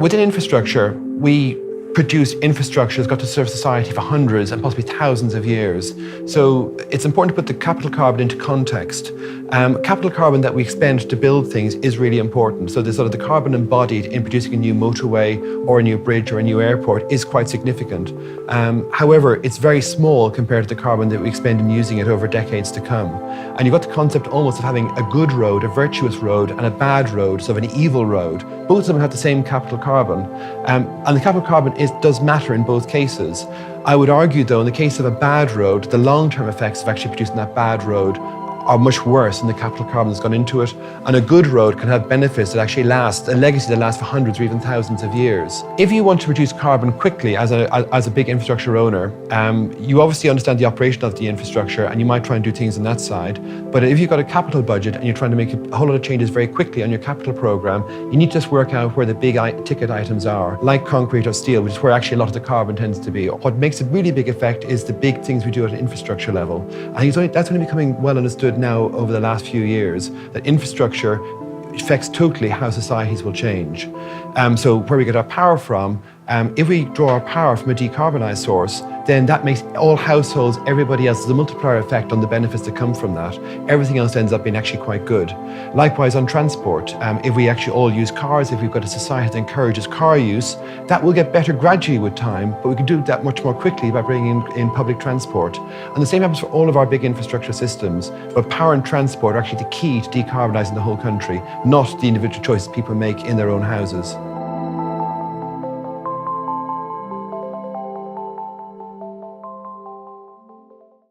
Within infrastructure, we produce infrastructure that's got to serve society for hundreds and possibly thousands of years. So it's important to put the capital carbon into context. Capital carbon that we expend to build things is really important. So the sort of the carbon embodied in producing a new motorway or a new bridge or a new airport is quite significant. However, it's very small compared to the carbon that we expend in using it over decades to come. And you've got the concept almost of having a good road, a virtuous road, and a bad road, so an evil road. Both of them have the same capital carbon. And the capital carbon does matter in both cases. I would argue, though, in the case of a bad road, the long-term effects of actually producing that bad road are much worse than the capital carbon that's gone into it. And a good road can have benefits that actually last, a legacy that lasts for hundreds or even thousands of years. If you want to reduce carbon quickly as a big infrastructure owner, you obviously understand the operation of the infrastructure and you might try and do things on that side. But if you've got a capital budget and you're trying to make a whole lot of changes very quickly on your capital program, you need to just work out where the big ticket items are, like concrete or steel, which is where actually a lot of the carbon tends to be. What makes a really big effect is the big things we do at an infrastructure level. I think that's only becoming well understood now over the last few years, that infrastructure affects totally how societies will change. So where we get our power from, if we draw our power from a decarbonised source, then that makes all households, everybody else, there's a multiplier effect on the benefits that come from that. Everything else ends up being actually quite good. Likewise on transport, if we actually all use cars, if we've got a society that encourages car use, that will get better gradually with time, but we can do that much more quickly by bringing in public transport. And the same happens for all of our big infrastructure systems, but power and transport are actually the key to decarbonising the whole country, not the individual choices people make in their own houses.